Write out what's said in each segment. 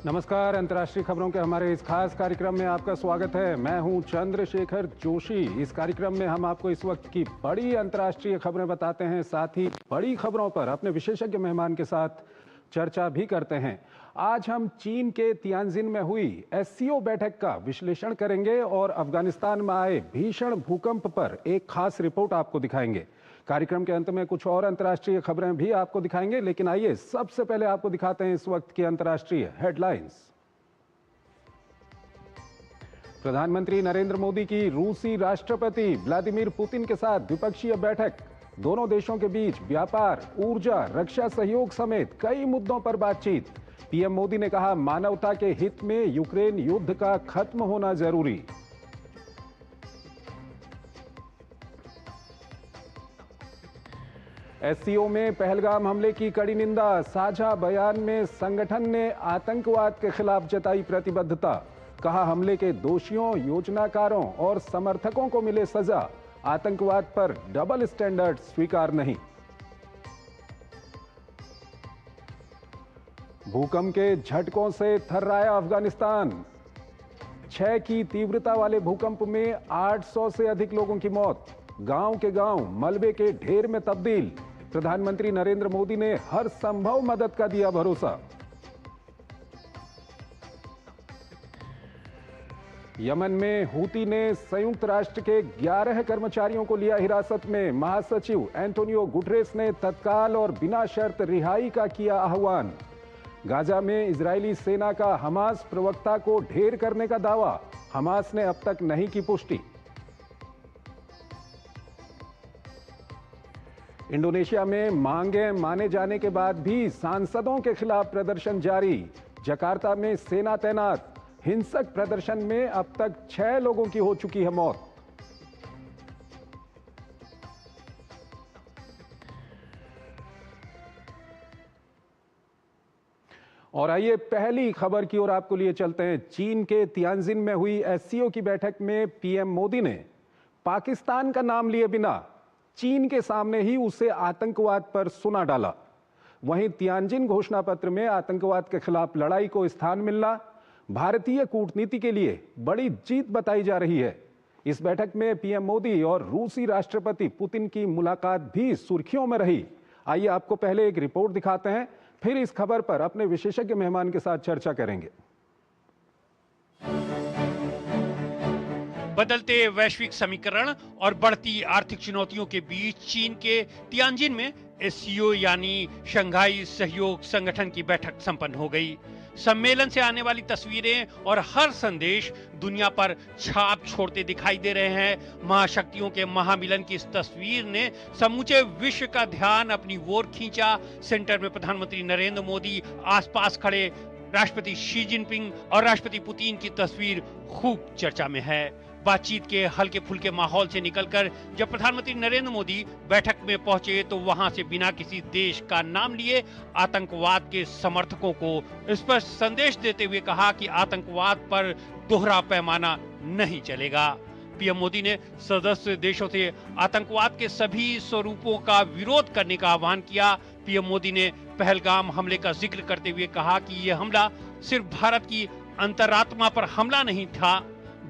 नमस्कार। अंतर्राष्ट्रीय खबरों के हमारे इस खास कार्यक्रम में आपका स्वागत है। मैं हूं चंद्रशेखर जोशी। इस कार्यक्रम में हम आपको इस वक्त की बड़ी अंतर्राष्ट्रीय खबरें बताते हैं, साथ ही बड़ी खबरों पर अपने विशेषज्ञ मेहमान के साथ चर्चा भी करते हैं। आज हम चीन के तियानजिन में हुई एससीओ बैठक का विश्लेषण करेंगे और अफगानिस्तान में आए भीषण भूकंप पर एक खास रिपोर्ट आपको दिखाएंगे। कार्यक्रम के अंत में कुछ और अंतर्राष्ट्रीय खबरें भी आपको दिखाएंगे, लेकिन आइए सबसे पहले आपको दिखाते हैं इस वक्त की अंतर्राष्ट्रीय हेडलाइंस। प्रधानमंत्री नरेंद्र मोदी की रूसी राष्ट्रपति व्लादिमीर पुतिन के साथ द्विपक्षीय बैठक। दोनों देशों के बीच व्यापार, ऊर्जा, रक्षा सहयोग समेत कई मुद्दों पर बातचीत। पीएम मोदी ने कहा, मानवता के हित में यूक्रेन युद्ध का खत्म होना जरूरी। एससीओ में पहलगाम हमले की कड़ी निंदा। साझा बयान में संगठन ने आतंकवाद के खिलाफ जताई प्रतिबद्धता। कहा, हमले के दोषियों, योजनाकारों और समर्थकों को मिले सजा। आतंकवाद पर डबल स्टैंडर्ड स्वीकार नहीं। भूकंप के झटकों से थर्राया अफगानिस्तान। 6 की तीव्रता वाले भूकंप में 800 से अधिक लोगों की मौत। गांव के गांव मलबे के ढेर में तब्दील। प्रधानमंत्री नरेंद्र मोदी ने हर संभव मदद का दिया भरोसा। यमन में हूती ने संयुक्त राष्ट्र के 11 कर्मचारियों को लिया हिरासत में। महासचिव एंटोनियो गुटरेस ने तत्काल और बिना शर्त रिहाई का किया आह्वान। गाजा में इजरायली सेना का हमास प्रवक्ता को ढेर करने का दावा। हमास ने अब तक नहीं की पुष्टि। इंडोनेशिया में मांगे माने जाने के बाद भी सांसदों के खिलाफ प्रदर्शन जारी। जकार्ता में सेना तैनात। हिंसक प्रदर्शन में अब तक 6 लोगों की हो चुकी है मौत। और आइए पहली खबर की ओर आपको लिए चलते हैं। चीन के तियानजिन में हुई एससीओ की बैठक में पीएम मोदी ने पाकिस्तान का नाम लिए बिना चीन के सामने ही उसे आतंकवाद पर सुना डाला। वहीं तियानजिन घोषणा पत्र में आतंकवाद के खिलाफ लड़ाई को स्थान मिलना भारतीय कूटनीति के लिए बड़ी जीत बताई जा रही है। इस बैठक में पीएम मोदी और रूसी राष्ट्रपति पुतिन की मुलाकात भी सुर्खियों में रही। आइए आपको पहले एक रिपोर्ट दिखाते हैं, फिर इस खबर पर अपने विशेषज्ञ मेहमान के साथ चर्चा करेंगे। बदलते वैश्विक समीकरण और बढ़ती आर्थिक चुनौतियों के बीच चीन के तियानजिन में एससीओ यानी शंघाई सहयोग संगठन की बैठक संपन्न हो गई। सम्मेलन से आने वाली तस्वीरें और हर संदेश दुनिया पर छाप छोड़ते दिखाई दे रहे हैं। महाशक्तियों के महामिलन की इस तस्वीर ने समूचे विश्व का ध्यान अपनी ओर खींचा। सेंटर में प्रधानमंत्री नरेंद्र मोदी, आसपास खड़े राष्ट्रपति शी जिनपिंग और राष्ट्रपति पुतिन की तस्वीर खूब चर्चा में है। बातचीत के हल्के फुल्के माहौल से निकलकर जब प्रधानमंत्री नरेंद्र मोदी बैठक में पहुंचे तो वहां से बिना किसी देश का नाम लिए आतंकवाद के समर्थकों को स्पष्ट संदेश देते हुए कहा कि आतंकवाद पर दोहरा पैमाना नहीं चलेगा। पीएम मोदी ने सदस्य देशों से आतंकवाद के सभी स्वरूपों का विरोध करने का आह्वान किया। पीएम मोदी ने पहलगाम हमले का जिक्र करते हुए कहा कि यह हमला सिर्फ भारत की अंतरात्मा पर हमला नहीं था,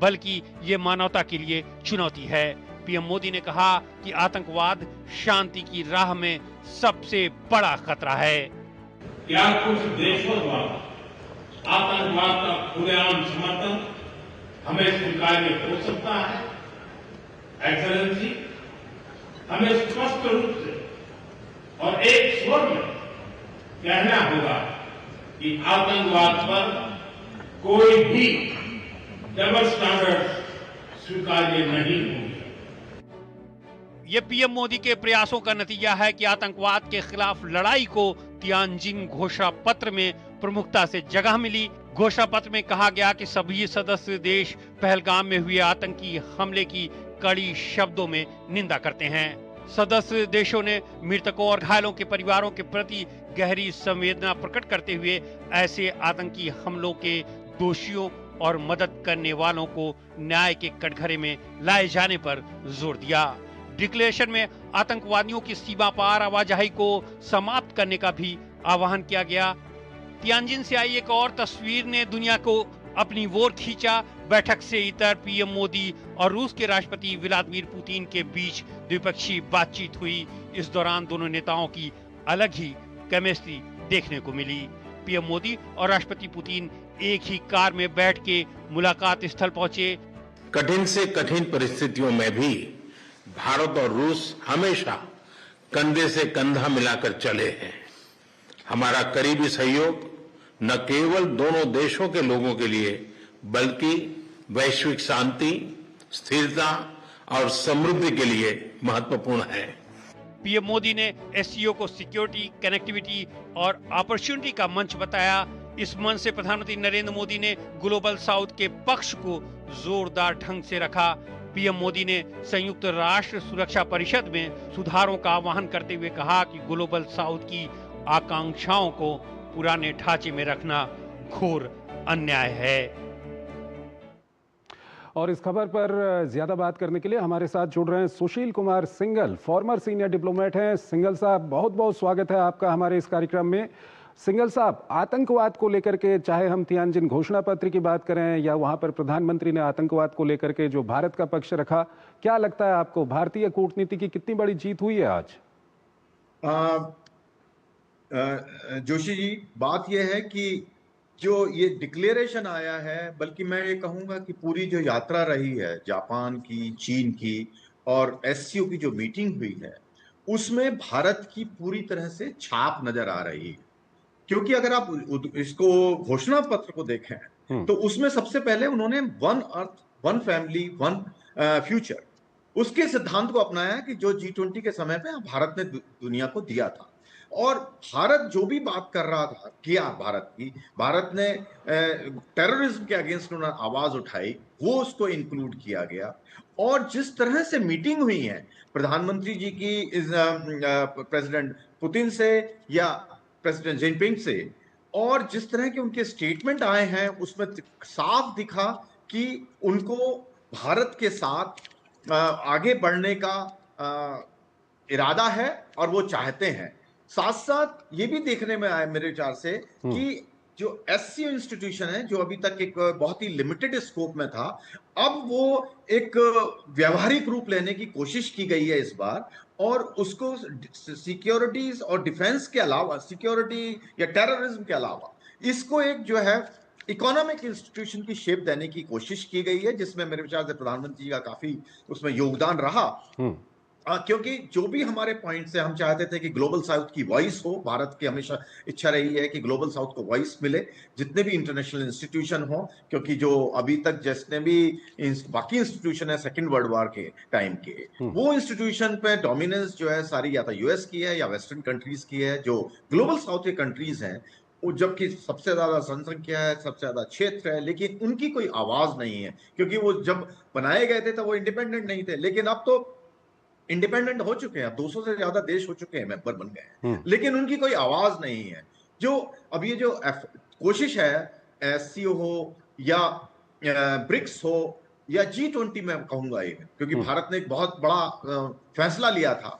बल्कि ये मानवता के लिए चुनौती है। पीएम मोदी ने कहा कि आतंकवाद शांति की राह में सबसे बड़ा खतरा है। क्या कुछ देशों द्वारा आतंकवाद का खुलेआम समर्थन हमें स्वीकार्य हो सकता है? एक्सेलेंसी, हमें स्पष्ट रूप से और एक स्वर में कहना होगा कि आतंकवाद पर कोई भी डबल स्टैंडर्ड स्वीकार्य नहीं होंगे। ये पीएम मोदी के प्रयासों का नतीजा है कि आतंकवाद के खिलाफ लड़ाई को तियानजिन घोषणा पत्र में प्रमुखता से जगह मिली। घोषणा पत्र में कहा गया कि सभी सदस्य देश पहलगाम में हुए आतंकी हमले की कड़ी शब्दों में निंदा करते हैं। सदस्य देशों ने मृतकों और घायलों के परिवारों के प्रति गहरी संवेदना प्रकट करते हुए ऐसे आतंकी हमलों के दोषियों और मदद करने वालों को न्याय के कटघरे में लाए जाने पर जोर दिया। डिक्लेरेशन में आतंकवादियों की सीमा पार आवाजाही को समाप्त करने का भी आह्वान किया गया। तियानजिन से आई एक और तस्वीर ने दुनिया को अपनी ओर खींचा। बैठक से इतर पीएम मोदी और रूस के राष्ट्रपति व्लादिमीर पुतिन के बीच द्विपक्षीय बातचीत हुई। इस दौरान दोनों नेताओं की अलग ही केमिस्ट्री देखने को मिली। पीएम मोदी और राष्ट्रपति पुतिन एक ही कार में बैठ के मुलाकात स्थल पहुंचे। कठिन से कठिन परिस्थितियों में भी भारत और रूस हमेशा कंधे से कंधा मिलाकर चले हैं। हमारा करीबी सहयोग न केवल दोनों देशों के लोगों के लिए बल्कि वैश्विक शांति, स्थिरता और समृद्धि के लिए महत्वपूर्ण है। पीएम मोदी ने एससीओ को सिक्योरिटी, कनेक्टिविटी और अपॉर्चुनिटी का मंच बताया। इस मंच से प्रधानमंत्री नरेंद्र मोदी ने ग्लोबल साउथ के पक्ष को जोरदार ढंग से रखा। पीएम मोदी ने संयुक्त राष्ट्र सुरक्षा परिषद में सुधारों का आह्वान करते हुए कहा कि ग्लोबल साउथ की आकांक्षाओं को पुराने ढांचे में रखना घोर अन्याय है। और इस खबर पर ज्यादा बात करने के लिए हमारे साथ जुड़ रहे हैं Sushil Kumar Singhal, former senior diplomat हैं। सिंघल साहब, बहुत बहुत स्वागत है आपका हमारे इस कार्यक्रम में। सिंघल साहब, आतंकवाद को लेकर के चाहे हम तियानजिन घोषणा पत्र की बात करें या वहां पर प्रधानमंत्री ने आतंकवाद को लेकर के जो भारत का पक्ष रखा, क्या लगता है आपको भारतीय कूटनीति की कितनी बड़ी जीत हुई है आज? जोशी जी, बात यह है कि जो ये डिक्लेरेशन आया है, बल्कि मैं ये कहूंगा कि पूरी जो यात्रा रही है जापान की, चीन की और एससीओ की जो मीटिंग हुई है, उसमें भारत की पूरी तरह से छाप नजर आ रही है। क्योंकि अगर आप इसको घोषणा पत्र को देखें तो उसमें सबसे पहले उन्होंने one earth, one family, one future, उसके सिद्धांत को अपनाया कि जो G20 के समय पे भारत ने दुनिया को दिया था। और भारत जो भी बात कर रहा था किया, भारत ने टेररिज्म के अगेंस्ट उन्होंने आवाज उठाई, वो उसको इंक्लूड किया गया। और जिस तरह से मीटिंग हुई है प्रधानमंत्री जी की प्रेसिडेंट पुतिन से या प्रेसिडेंट जिनपिंग से, और जिस तरह के उनके स्टेटमेंट आए हैं, उसमें साफ दिखा कि उनको भारत के साथ आगे बढ़ने का इरादा है और वो चाहते हैं। साथ साथ ये भी देखने में आया मेरे विचार से कि जो एससीओ इंस्टीट्यूशन है, जो अभी तक एक बहुत ही लिमिटेड स्कोप में था, अब वो एक व्यवहारिक रूप लेने की कोशिश की गई है इस बार। और उसको सिक्योरिटीज और डिफेंस के अलावा, सिक्योरिटी या टेररिज्म के अलावा, इसको एक जो है इकोनॉमिक इंस्टीट्यूशन की शेप देने की कोशिश की गई है, जिसमें मेरे विचार से प्रधानमंत्री जी का काफी उसमें योगदान रहा। क्योंकि जो भी हमारे पॉइंट से हम चाहते थे कि ग्लोबल साउथ की वॉइस हो, भारत की हमेशा इच्छा रही है कि ग्लोबल साउथ को वॉइस मिले, जितने भी इंटरनेशनल इंस्टीट्यूशन हो, क्योंकि जो अभी तक जितने भी बाकी इंस्टीट्यूशन है सेकेंड वर्ल्ड वॉर के टाइम के, वो इंस्टीट्यूशन पे डोमिनेंस जो है सारी या तो यूएस की है या वेस्टर्न कंट्रीज की है, जो ग्लोबल साउथ के कंट्रीज हैं, जबकि सबसे ज्यादा जनसंख्या है, सबसे ज्यादा क्षेत्र है, लेकिन उनकी कोई आवाज नहीं है। क्योंकि वो जब बनाए गए थे तो वो इंडिपेंडेंट नहीं थे, लेकिन अब तो इंडिपेंडेंट हो चुके हैं, अब 200 से ज्यादा देश हो चुके हैं, मेंबर बन गए हैं, लेकिन उनकी कोई आवाज नहीं है। जो अब ये जो कोशिश है, एससीओ हो या ब्रिक्स हो या G20 में कहूंगा ये, क्योंकि भारत ने एक बहुत बड़ा फैसला लिया था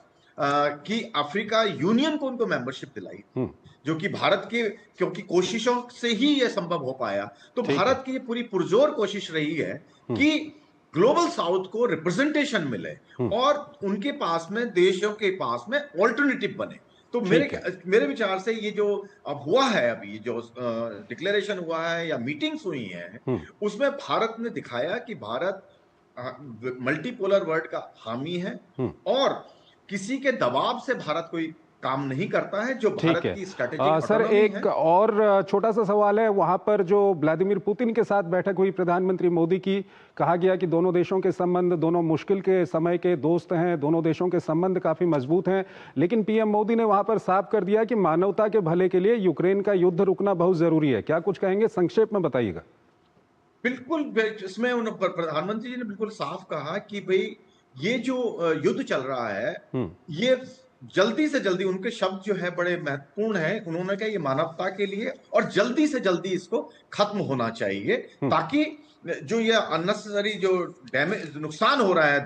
कि अफ्रीका यूनियन को उनको मेंबरशिप दिलाई, जो कि भारत के क्योंकि कोशिशों से ही ये संभव हो पाया। तो भारत की पूरी पुरजोर कोशिश रही है कि ग्लोबल साउथ को रिप्रेजेंटेशन मिले और उनके पास में, देशों के पास में ऑल्टरनेटिव बने। तो मेरे विचार से ये जो अब हुआ है, अभी जो डिक्लेरेशन हुआ है या मीटिंग्स हुई हैं, उसमें भारत ने दिखाया कि भारत मल्टीपोलर वर्ल्ड का हामी है और किसी के दबाव से भारत कोई काम नहीं करता है, जो भारत की स्ट्रैटेजिक सर, एक और छोटा सा सवाल है। वहां पर जो व्लादिमीर पुतिन के साथ बैठक हुई प्रधानमंत्री मोदी की, कहा गया कि दोनों देशों के संबंध, दोनों मुश्किल के समय के दोस्त हैं, दोनों देशों के संबंध काफी मजबूत हैं, लेकिन पीएम मोदी ने वहां पर साफ कर दिया कि मानवता के भले के लिए यूक्रेन का युद्ध रुकना बहुत जरूरी है। क्या कुछ कहेंगे, संक्षेप में बताइएगा। बिल्कुल, इसमें प्रधानमंत्री जी ने बिल्कुल साफ कहा कि भाई ये जो युद्ध चल रहा है, ये जल्दी से जल्दी, उनके शब्द जो है बड़े महत्वपूर्ण हैं, उन्होंने कहा ये मानवता के लिए और जल्दी से जल्दी इसको खत्म होना चाहिए, ताकि जो ये अननेसेसरी जो डैमेज, नुकसान हो रहा है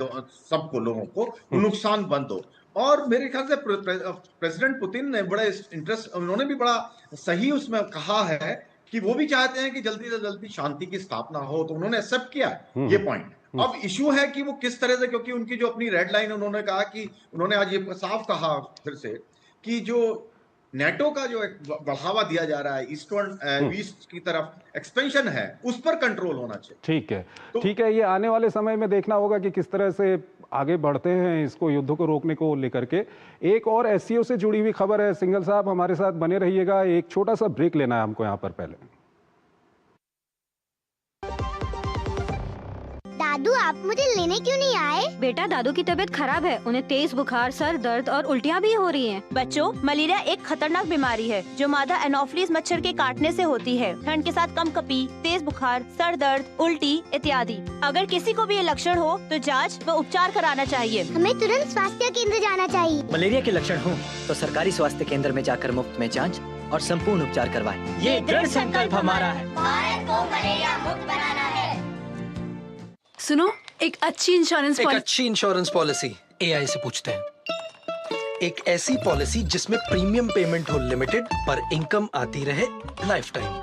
सबको, लोगों को, नुकसान बंद हो। और मेरे ख्याल से प्रेसिडेंट पुतिन ने बड़े इंटरेस्ट, उन्होंने भी बड़ा सही उसमें कहा है कि वो भी चाहते हैं कि जल्दी से जल्दी शांति की स्थापना हो, तो उन्होंने एक्सेप्ट किया ये पॉइंट। अब इश्यू है कि वो किस तरह से, क्योंकि उनकी जो अपनी रेड लाइन, उन्होंने कहा कि उन्होंने आज ये साफ कहा फिर से कि जो नेटो का जो एक बढ़ावा दिया जा रहा है ईस्ट की तरफ एक्सपेंशन है, उस पर कंट्रोल होना चाहिए। ठीक है, ठीक है। ये आने वाले समय में देखना होगा कि किस तरह से आगे बढ़ते हैं इसको, युद्ध को रोकने को लेकर के। एक और एससीओ से जुड़ी हुई खबर है। सिंघल साहब हमारे साथ बने रहिएगा, एक छोटा सा ब्रेक लेना है हमको यहाँ पर पहले। दादू, आप मुझे लेने क्यों नहीं आए? बेटा, दादू की तबीयत खराब है, उन्हें तेज बुखार, सर दर्द और उल्टियाँ भी हो रही हैं। बच्चों, मलेरिया एक खतरनाक बीमारी है जो मादा एनोफिलीज मच्छर के काटने से होती है। ठंड के साथ कंपकपी, तेज बुखार, सर दर्द, उल्टी इत्यादि। अगर किसी को भी ये लक्षण हो तो जांच व उपचार कराना चाहिए। हमें तुरंत स्वास्थ्य केंद्र जाना चाहिए। मलेरिया के लक्षण हो तो सरकारी स्वास्थ्य केंद्र में जाकर मुफ्त में जांच और संपूर्ण उपचार करवाएं। ये दृढ़ संकल्प हमारा है। भारत को मलेरिया मुक्त बनाना है। सुनो, एक अच्छी इंश्योरेंस पॉलिसी एआई से पूछते हैं। एक ऐसी पॉलिसी जिसमें प्रीमियम पेमेंट हो लिमिटेड पर इनकम आती रहे लाइफ टाइम।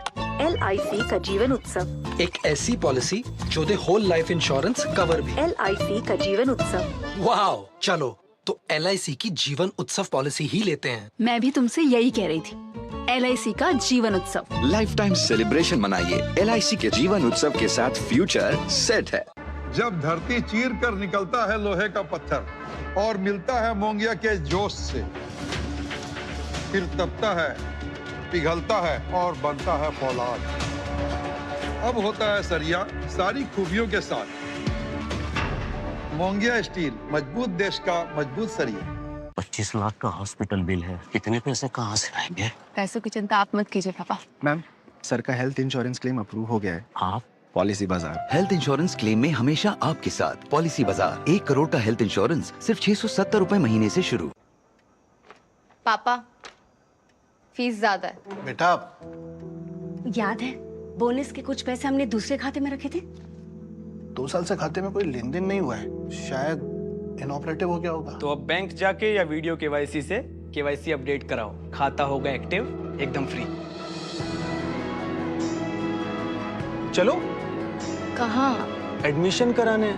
LIC का जीवन उत्सव। एक ऐसी पॉलिसी जो दे होल लाइफ इंश्योरेंस कवर भी। LIC का जीवन उत्सव। वाओ, चलो तो LIC की जीवन उत्सव पॉलिसी ही लेते हैं। मैं भी तुमसे यही कह रही थी, LIC का जीवन उत्सव। लाइफ टाइम सेलिब्रेशन मनाइए LIC के जीवन उत्सव के साथ, फ्यूचर सेट है। जब धरती चीर कर निकलता है लोहे का पत्थर और मिलता है मोंगिया के जोश से, फिर तपता है, पिघलता है और बनता है फौलाद। अब होता है सरिया सारी खूबियों के साथ। मोंगिया स्टील, मजबूत देश का मजबूत सरिया। 25 लाख का हॉस्पिटल बिल है, इतने पैसे कहाँ से आएंगे? पैसों की चिंता आप मत कीजिए पापा। मैम, सर का हेल्थ इंश्योरेंस क्लेम अप्रूव हो गया है। आप पॉलिसी बाजार हेल्थ इंश्योरेंस क्लेम में हमेशा आपके साथ। पॉलिसी बाजार, 1 करोड़ का हेल्थ इंश्योरेंस सिर्फ 670 रुपए महीने से शुरू। पापा, फीस ज्यादा है। बेटा, याद है बोनस के कुछ पैसे हमने दूसरे खाते में रखे थे? 2 साल से खाते में कोई लेन देन नहीं हुआ है, शायद इनऑपरेटिव हो गया होगा। तो अब बैंक जाके या वीडियो KYC से KYC अपडेट कराओ, खाता होगा एक्टिव, एकदम फ्री। चलो कहाँ? एडमिशन कराने,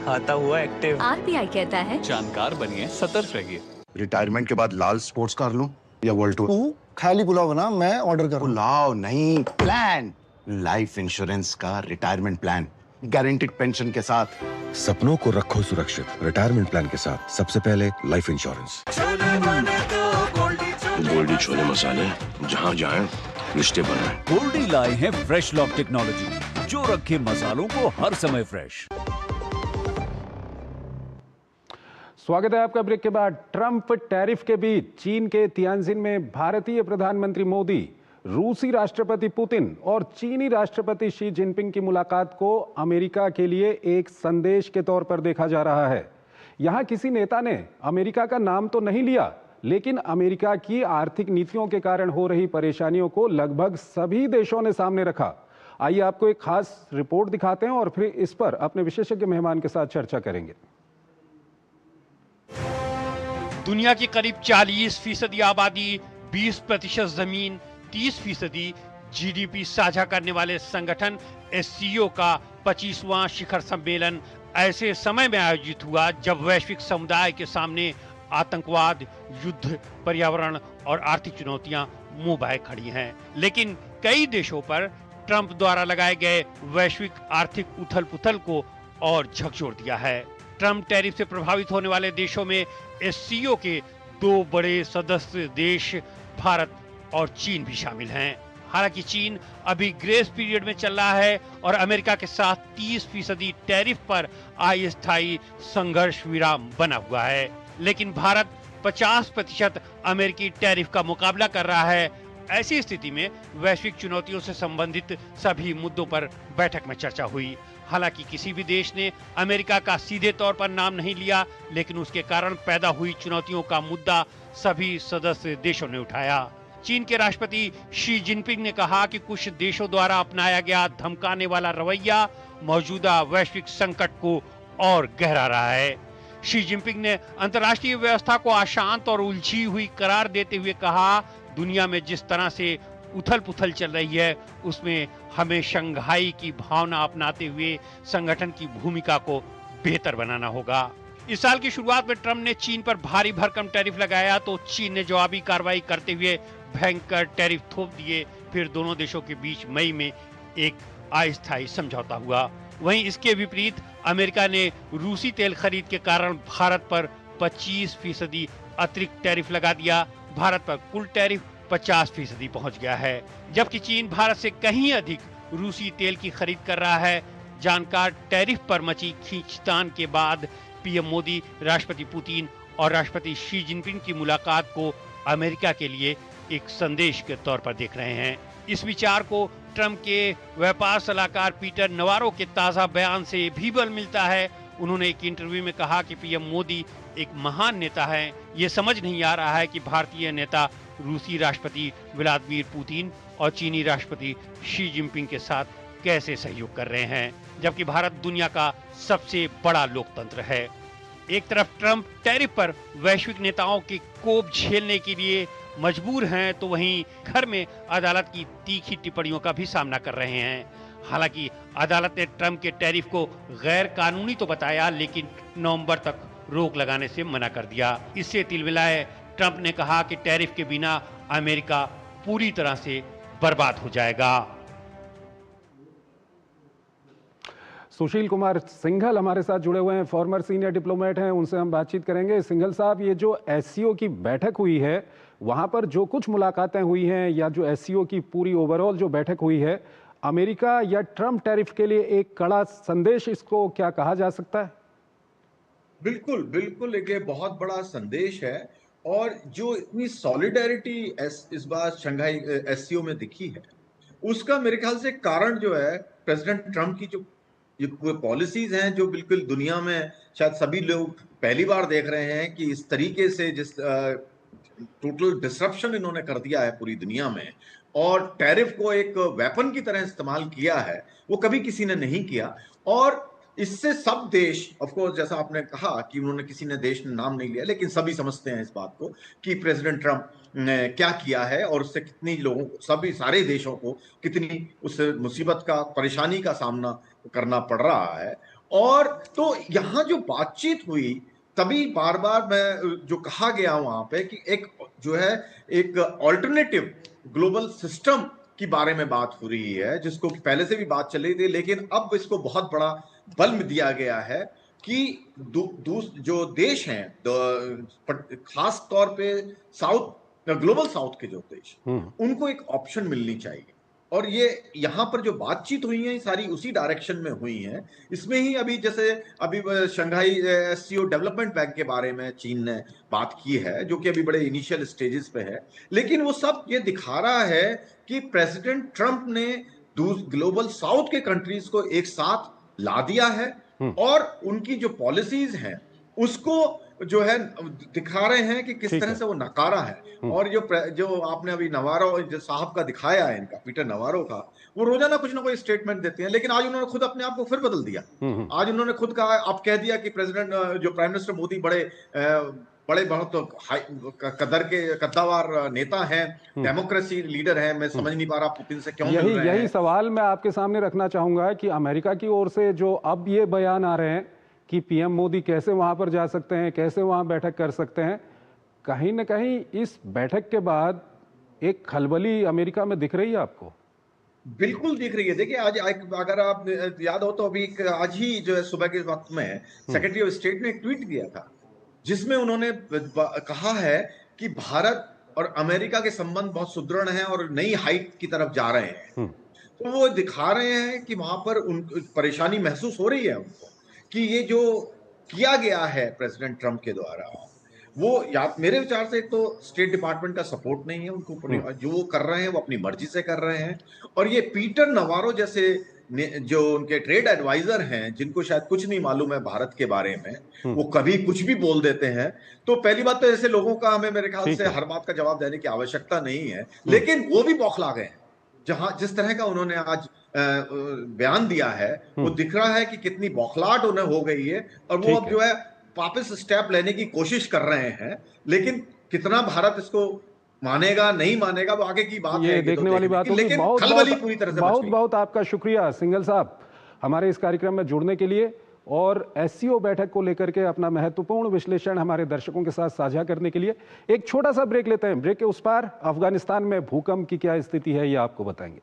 खाता हुआ एक्टिव। RBI कहता है जानकार बनिए, सतर्क रहिए। रिटायरमेंट के बाद लाल स्पोर्ट्स कार लूं या वर्ल्ड टूर? तू खाली पुलाव बना, मैं ऑर्डर करूं। पुलाव नहीं, प्लान। लाइफ इंश्योरेंस का रिटायरमेंट प्लान, गारंटीड पेंशन के साथ। सपनों को रखो सुरक्षित, रिटायरमेंट प्लान के साथ। सबसे पहले लाइफ इंश्योरेंस। गोल्डी छोले मसाले, जहाँ जाएं रिश्ते बनाएं। गोल्डी लाए हैं फ्रेश लॉक टेक्नोलॉजी, जो रखे मसालों को हर समय फ्रेश। स्वागत है आपका ब्रेक के बाद। ट्रंप टैरिफ के बीच चीन के तियानजिन में भारतीय प्रधानमंत्री मोदी, रूसी राष्ट्रपति पुतिन और चीनी राष्ट्रपति शी जिनपिंग की मुलाकात को अमेरिका के लिए एक संदेश के तौर पर देखा जा रहा है। यहां किसी नेता ने अमेरिका का नाम तो नहीं लिया, लेकिन अमेरिका की आर्थिक नीतियों के कारण हो रही परेशानियों को लगभग सभी देशों ने सामने रखा। आइए आपको एक खास रिपोर्ट दिखाते हैं और फिर इस पर अपने विशेषज्ञ मेहमान के साथ चर्चा करेंगे। दुनिया की करीब 40% आबादी, 20% जमीन, 30% GDP साझा करने वाले संगठन SCO का 25वां शिखर सम्मेलन ऐसे समय में आयोजित हुआ जब वैश्विक समुदाय के सामने आतंकवाद, युद्ध, पर्यावरण और आर्थिक चुनौतियां मुंह बाए खड़ी हैं। लेकिन कई देशों पर ट्रंप द्वारा लगाए गए वैश्विक आर्थिक उथल-पुथल को और झकझोर दिया है। ट्रंप टैरिफ से प्रभावित होने वाले देशों में SCO के 2 बड़े सदस्य देश भारत और चीन भी शामिल हैं। हालांकि चीन अभी ग्रेस पीरियड में चल रहा है और अमेरिका के साथ 30% टैरिफ पर अस्थायी संघर्ष विराम बना हुआ है, लेकिन भारत 50% अमेरिकी टैरिफ का मुकाबला कर रहा है। ऐसी स्थिति में वैश्विक चुनौतियों से संबंधित सभी मुद्दों पर बैठक में चर्चा हुई। हालांकि किसी भी देश ने अमेरिका का सीधे तौर पर नाम नहीं लिया, लेकिन उसके कारण पैदा हुई चुनौतियों का मुद्दा सभी सदस्य देशों ने उठाया। चीन के राष्ट्रपति शी जिनपिंग ने कहा कि कुछ देशों द्वारा अपनाया गया धमकाने वाला रवैया मौजूदा वैश्विक संकट को और गहरा रहा है। शी जिनपिंग ने अंतर्राष्ट्रीय व्यवस्था को अशांत और उलझी हुई करार देते हुए कहा, दुनिया में जिस तरह से उथल पुथल चल रही है उसमें हमें शंघाई की भावना अपनाते हुए संगठन की भूमिका को बेहतर बनाना होगा। इस साल की शुरुआत में ट्रंप ने चीन पर भारी भरकम टैरिफ लगाया तो चीन ने जवाबी कार्रवाई करते हुए भयंकर टैरिफ थोप दिए। फिर दोनों देशों के बीच मई में एक अस्थायी समझौता हुआ। वहीं इसके विपरीत अमेरिका ने रूसी तेल खरीद के कारण भारत पर 25% अतिरिक्त टैरिफ लगा दिया। भारत पर कुल टैरिफ 50% पहुंच गया है, जबकि चीन भारत से कहीं अधिक रूसी तेल की खरीद कर रहा है। जानकार टैरिफ पर मची खींचतान के बाद पीएम मोदी राष्ट्रपति पुतिन और राष्ट्रपति शी जिनपिंग की मुलाकात को अमेरिका के लिए एक संदेश के तौर पर देख रहे हैं। इस विचार को ट्रंप के व्यापार सलाहकार पीटर नवारो के ताजा बयान से भी बल मिलता है। उन्होंने एक इंटरव्यू में कहा कि पीएम मोदी एक महान नेता है। ये समझ नहीं आ रहा है कि भारतीय नेता रूसी राष्ट्रपति व्लादिमीर पुतिन और चीनी राष्ट्रपति शी जिनपिंग के साथ कैसे सहयोग कर रहे हैं, जबकि भारत दुनिया का सबसे बड़ा लोकतंत्र है। एक तरफ ट्रंप टैरिफ पर वैश्विक नेताओं के कोप झेलने के लिए मजबूर हैं, तो वहीं घर में अदालत की तीखी टिप्पणियों का भी सामना कर रहे हैं। हालांकि अदालत ने ट्रंप के टैरिफ को गैर कानूनी तो बताया, लेकिन नवंबर तक रोक लगाने से मना कर दिया। इससे तिलमिलाए ट्रंप ने कहा कि टैरिफ के बिना अमेरिका पूरी तरह से बर्बाद हो जाएगा। सुशील कुमार सिंघल हमारे साथ जुड़े हुए हैं, फॉर्मर सीनियर डिप्लोमेट हैं, उनसे हम बातचीत करेंगे। सिंघल साहब, ये जो एससीओ की बैठक हुई है, वहां पर जो कुछ मुलाकातें हुई हैं या जो एससीओ की पूरी ओवरऑल जो बैठक हुई है, अमेरिका या ट्रंप टैरिफ के लिए एक कड़ा संदेश इसको क्या कहा जा सकता है? बिल्कुल बिल्कुल, एक बहुत बड़ा संदेश है। और जो इतनी सॉलिडेरिटी इस बार शंघाई एससीओ में दिखी है, उसका मेरे ख्याल से कारण जो है प्रेसिडेंट ट्रंप की जो ये पॉलिसीज हैं, जो बिल्कुल दुनिया में शायद सभी लोग पहली बार देख रहे हैं कि इस तरीके से जिस टोटल डिसरप्शन इन्होंने कर दिया है पूरी दुनिया में, और टैरिफ को एक वेपन की तरह इस्तेमाल किया है, वो कभी किसी ने नहीं किया। और इससे सब देश, ऑफ कोर्स जैसा आपने कहा कि उन्होंने किसी ने देश ने नाम नहीं लिया, लेकिन सभी समझते हैं इस बात को कि प्रेसिडेंट ट्रंप ने क्या किया है और उससे कितनी लोगों को, सभी सारे देशों को कितनी उस मुसीबत का, परेशानी का सामना करना पड़ रहा है। और तो यहाँ जो बातचीत हुई, तभी बार बार मैं जो कहा गया वहां पे कि एक जो है एक ऑल्टरनेटिव ग्लोबल सिस्टम के बारे में बात हो रही है, जिसको पहले से भी बात चल रही थी, लेकिन अब इसको बहुत बड़ा बल में दिया गया है कि जो देश हैं, खास तौर पे ग्लोबल साउथ के जो देश, उनको एक ऑप्शन मिलनी चाहिए। और ये यहाँ पर जो बातचीत हुई है सारी उसी डायरेक्शन में हुई है। इसमें ही अभी जैसे अभी शंघाई एससीओ डेवलपमेंट बैंक के बारे में चीन ने बात की है, जो कि अभी बड़े इनिशियल स्टेजेस पे है, लेकिन वो सब ये दिखा रहा है कि प्रेसिडेंट ट्रंप ने ग्लोबल साउथ के कंट्रीज को एक साथ ला दिया है और उनकी जो पॉलिसीज हैं उसको जो है दिखा रहे हैं कि किस तरह से वो नकारा है। और जो आपने अभी नवारो जो साहब का दिखाया है, इनका पीटर नवारो का, वो रोजाना कुछ ना कोई स्टेटमेंट देते हैं, लेकिन आज उन्होंने खुद अपने आप को फिर बदल दिया। आज उन्होंने खुद कहा, आप कह दिया कि प्रेसिडेंट जो प्राइम मिनिस्टर मोदी बड़े बहुत कद्दावार नेता हैं, डेमोक्रेसी लीडर हैं, मैं समझ नहीं पा रहा पुतिन से क्यों मिल रहे हैं। यही सवाल मैं आपके सामने रखना चाहूंगा कि अमेरिका की ओर से जो अब ये बयान आ रहे हैं कि पीएम मोदी कैसे वहां पर जा सकते हैं, कैसे वहां बैठक कर सकते हैं, कहीं ना कहीं इस बैठक के बाद एक खलबली अमेरिका में दिख रही है आपको? बिल्कुल दिख रही है। देखिए आज अगर आप याद हो तो अभी आज ही जो है सुबह के वक्त में सेक्रेटरी ऑफ स्टेट ने एक ट्वीट दिया था, जिसमें उन्होंने कहा है कि भारत और अमेरिका के संबंध बहुत सुदृढ़ हैं और नई हाइट की तरफ जा रहे हैं। तो वो दिखा रहे हैं कि वहां पर परेशानी महसूस हो रही है उनको कि ये जो किया गया है प्रेसिडेंट ट्रंप के द्वारा, वो मेरे विचार से तो स्टेट डिपार्टमेंट का सपोर्ट नहीं है उनको, जो वो कर रहे हैं वो अपनी मर्जी से कर रहे हैं। और ये पीटर नवारो जैसे जो उनके ट्रेड एडवाइजर हैं, जिनको शायद कुछ नहीं मालूम है भारत के बारे में, वो कभी कुछ भी बोल देते हैं। तो पहली बात तो ऐसे लोगों का हमें मेरे ख्याल से हर बात का जवाब देने की आवश्यकता नहीं है, लेकिन वो भी बौखला गए हैं। जिस तरह का उन्होंने आज बयान दिया है, वो दिख रहा है कि कितनी बौखलाहट उन्हें हो गई है। और वो अब जो है वापस स्टेप लेने की कोशिश कर रहे हैं, लेकिन कितना भारत इसको मानेगा नहीं मानेगा वो आगे की बात है। ये देखने वाली बात होगी। लेकिन बहुत खलबली पूरी तरह से बहुत बहुत आपका शुक्रिया सिंघल साहब हमारे इस कार्यक्रम में जुड़ने के लिए और एससीओ बैठक को लेकर के अपना महत्वपूर्ण विश्लेषण हमारे दर्शकों के साथ साझा करने के लिए। एक छोटा सा ब्रेक लेते हैं। ब्रेक के उस पार अफगानिस्तान में भूकंप की क्या स्थिति है ये आपको बताएंगे।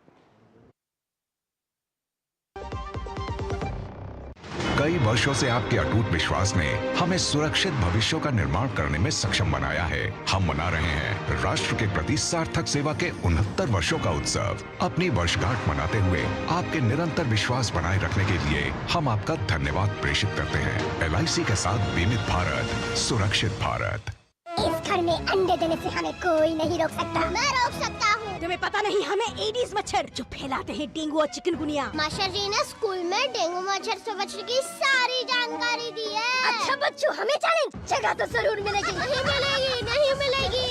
कई वर्षों से आपके अटूट विश्वास ने हमें सुरक्षित भविष्यों का निर्माण करने में सक्षम बनाया है। हम मना रहे हैं राष्ट्र के प्रति सार्थक सेवा के 69 वर्षों का उत्सव। अपनी वर्षगांठ मनाते हुए आपके निरंतर विश्वास बनाए रखने के लिए हम आपका धन्यवाद प्रेषित करते हैं। LIC के साथ बीमित भारत, सुरक्षित भारत। इस घर में अंडे देने से हमें कोई नहीं रोक सकता। मैं रोक सकता हूँ। तुम्हें पता नहीं हमें एडीज मच्छर जो फैलाते हैं डेंगू और चिकनगुनिया। मास्टर जी ने स्कूल में डेंगू मच्छर से बचने की सारी जानकारी दी है। अच्छा बच्चों हमें चैलेंज जगह तो जरूर मिलेगी। नहीं मिलेगी, नहीं मिलेगी।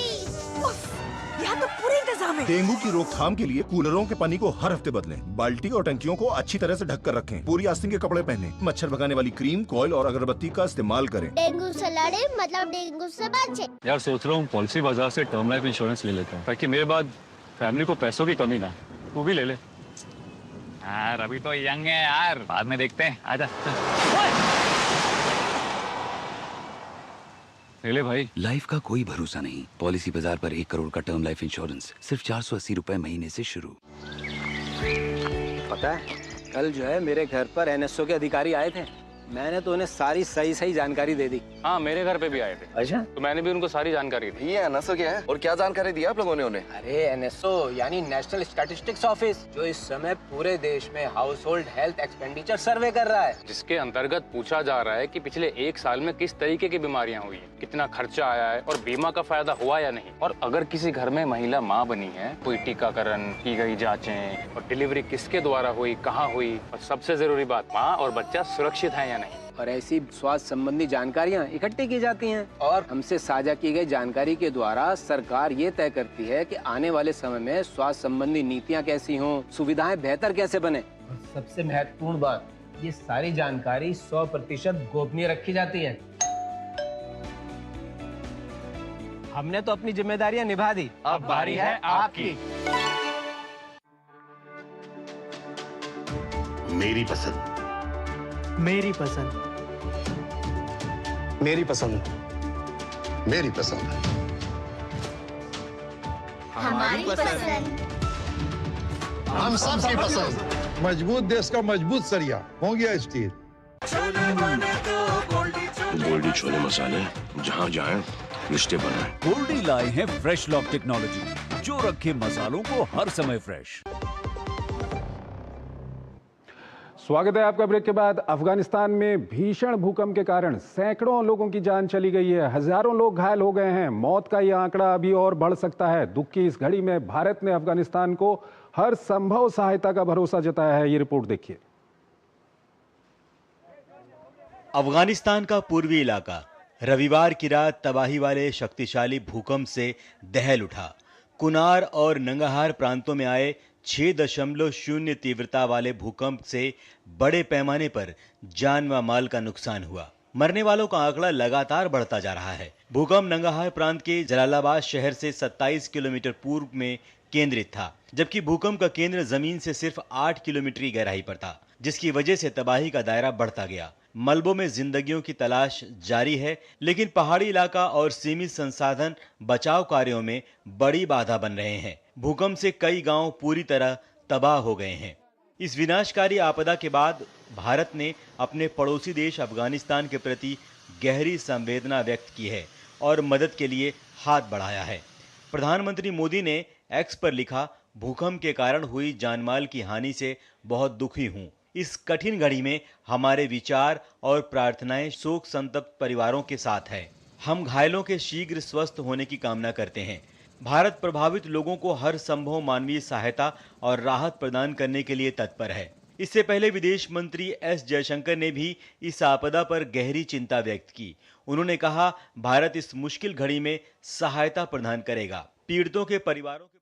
यहाँ तो पूरे इंतजाम है। डेंगू की रोकथाम के लिए कूलरों के पानी को हर हफ्ते बदलें। बाल्टी और टंकियों को अच्छी तरह से ढककर रखें। पूरी आस्तीन के कपड़े पहनें। मच्छर भगाने वाली क्रीम, कॉइल और अगरबत्ती का इस्तेमाल करें। डेंगू से लड़े मतलब डेंगू से बचे। यार सोच रहा हूँ पॉलिसी बाजार से टर्म लाइफ इंश्योरेंस ले लेता हूँ ताकि मेरे बाद फैमिली को पैसों की कमी ना। तू भी ले ले। यार अभी तो यंग है यार, बाद में देखते हैं। आजा ले भाई। लाइफ का कोई भरोसा नहीं। पॉलिसी बाजार पर 1 करोड़ का टर्म लाइफ इंश्योरेंस सिर्फ 480 रुपए महीने से शुरू। पता है कल जो है मेरे घर पर NSO के अधिकारी आए थे। मैंने तो उन्हें सारी सही जानकारी दे दी। हाँ मेरे घर पे भी आए थे। अच्छा तो मैंने भी उनको सारी जानकारी दी। ये NSO क्या है और क्या जानकारी दी आप लोगों ने उन्हें? अरे NSO यानी नेशनल स्टैटिस्टिक्स ऑफिस, जो इस समय पूरे देश में हाउस होल्ड हेल्थ एक्सपेंडिचर सर्वे कर रहा है, जिसके अंतर्गत पूछा जा रहा है कि पिछले 1 साल में किस तरीके की बीमारियां हुई हैं, कितना खर्चा आया है और बीमा का फायदा हुआ या नहीं। और अगर किसी घर में महिला माँ बनी है, कोई टीकाकरण की गई जाँचें और डिलीवरी किसके द्वारा हुई, कहाँ हुई, और सबसे जरूरी बात माँ और बच्चा सुरक्षित है या नहीं। और ऐसी स्वास्थ्य संबंधी जानकारियां इकट्ठी की जाती हैं और हमसे साझा की गई जानकारी के द्वारा सरकार ये तय करती है कि आने वाले समय में स्वास्थ्य संबंधी नीतियां कैसी हों, सुविधाएं बेहतर कैसे बने। और सबसे महत्वपूर्ण बात, ये सारी जानकारी 100% गोपनीय रखी जाती है। हमने तो अपनी जिम्मेदारियां निभा दी, अब बारी है आपकी। मेरी पसंद, मेरी पसंद, मेरी पसंद, मेरी पसंद, हमारी पसंद, हम सबकी पसंद। मजबूत देश का मजबूत सरिया हो गया स्टील। गोल्डी छोले मसाले, जहाँ जाए रिश्ते बनाए। गोल्डी लाए हैं फ्रेश लॉक टेक्नोलॉजी जो रखे मसालों को हर समय फ्रेश। स्वागत है आपका ब्रेक के बाद। अफगानिस्तान में भीषण भूकंप के कारण सैकड़ों लोगों की जान चली गई है, हजारों लोग घायल हो गए हैं। मौत का यह आंकड़ा अभी और बढ़ सकता है। दुख की इस घड़ी में भारत ने अफगानिस्तान को हर संभव सहायता का भरोसा जताया है। ये रिपोर्ट देखिए। अफगानिस्तान का पूर्वी इलाका रविवार की रात तबाही वाले शक्तिशाली भूकंप से दहल उठा। कुनार और नंगाहार प्रांतों में आए 6.0 तीव्रता वाले भूकंप से बड़े पैमाने पर जान व माल का नुकसान हुआ। मरने वालों का आंकड़ा लगातार बढ़ता जा रहा है। भूकंप नंगाहार प्रांत के जलालाबाद शहर से 27 किलोमीटर पूर्व में केंद्रित था, जबकि भूकंप का केंद्र जमीन से सिर्फ 8 किलोमीटर की गहराई पर था, जिसकी वजह से तबाही का दायरा बढ़ता गया। मलबों में जिंदगियों की तलाश जारी है, लेकिन पहाड़ी इलाका और सीमित संसाधन बचाव कार्यों में बड़ी बाधा बन रहे हैं। भूकंप से कई गांव पूरी तरह तबाह हो गए हैं। इस विनाशकारी आपदा के बाद भारत ने अपने पड़ोसी देश अफगानिस्तान के प्रति गहरी संवेदना व्यक्त की है और मदद के लिए हाथ बढ़ाया है। प्रधानमंत्री मोदी ने एक्स पर लिखा, भूकंप के कारण हुई जानमाल की हानि से बहुत दुखी हूं। इस कठिन घड़ी में हमारे विचार और प्रार्थनाएं शोक संतप्त परिवारों के साथ है। हम घायलों के शीघ्र स्वस्थ होने की कामना करते हैं। भारत प्रभावित लोगों को हर संभव मानवीय सहायता और राहत प्रदान करने के लिए तत्पर है। इससे पहले विदेश मंत्री एस जयशंकर ने भी इस आपदा पर गहरी चिंता व्यक्त की। उन्होंने कहा, भारत इस मुश्किल घड़ी में सहायता प्रदान करेगा। पीड़ितों के परिवारों के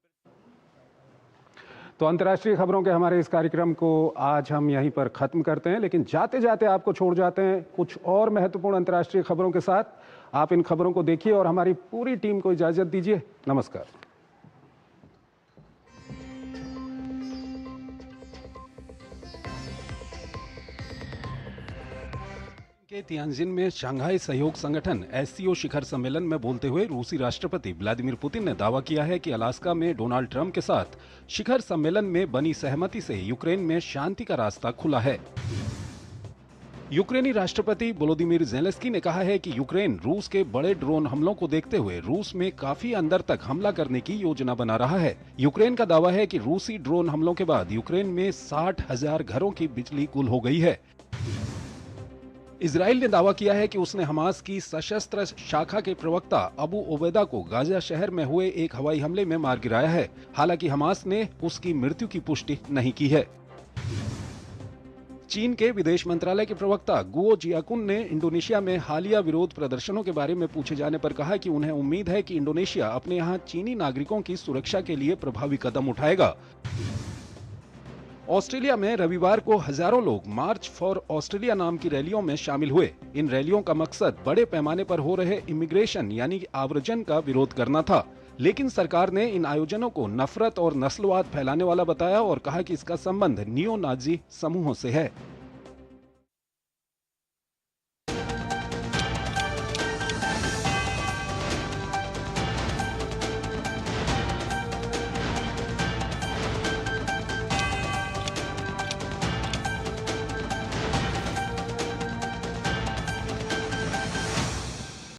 तो अंतर्राष्ट्रीय खबरों के हमारे इस कार्यक्रम को आज हम यहीं पर खत्म करते हैं, लेकिन जाते जाते आपको छोड़ जाते हैं कुछ और महत्वपूर्ण अंतर्राष्ट्रीय खबरों के साथ। आप इन खबरों को देखिए और हमारी पूरी टीम को इजाजत दीजिए। नमस्कार। के तियानजिन में शंघाई सहयोग संगठन SCO शिखर सम्मेलन में बोलते हुए रूसी राष्ट्रपति व्लादिमीर पुतिन ने दावा किया है कि अलास्का में डोनाल्ड ट्रंप के साथ शिखर सम्मेलन में बनी सहमति से यूक्रेन में शांति का रास्ता खुला है। यूक्रेनी राष्ट्रपति वोलोदिमीर ज़ेलेंस्की ने कहा है कि यूक्रेन रूस के बड़े ड्रोन हमलों को देखते हुए रूस में काफी अंदर तक हमला करने की योजना बना रहा है। यूक्रेन का दावा है कि रूसी ड्रोन हमलों के बाद यूक्रेन में 60,000 घरों की बिजली गुल हो गई है। इजराइल ने दावा किया है कि उसने हमास की सशस्त्र शाखा के प्रवक्ता अबू ओबैदा को गाजा शहर में हुए एक हवाई हमले में मार गिराया है। हालांकि हमास ने उसकी मृत्यु की पुष्टि नहीं की है। चीन के विदेश मंत्रालय के प्रवक्ता गुओ जियाकुन ने इंडोनेशिया में हालिया विरोध प्रदर्शनों के बारे में पूछे जाने पर कहा कि उन्हें उम्मीद है कि इंडोनेशिया अपने यहाँ चीनी नागरिकों की सुरक्षा के लिए प्रभावी कदम उठाएगा। ऑस्ट्रेलिया में रविवार को हजारों लोग मार्च फॉर ऑस्ट्रेलिया नाम की रैलियों में शामिल हुए। इन रैलियों का मकसद बड़े पैमाने पर हो रहे इमिग्रेशन यानी आव्रजन का विरोध करना था, लेकिन सरकार ने इन आयोजनों को नफरत और नस्लवाद फैलाने वाला बताया और कहा कि इसका संबंध नियो नाजी समूहों से है।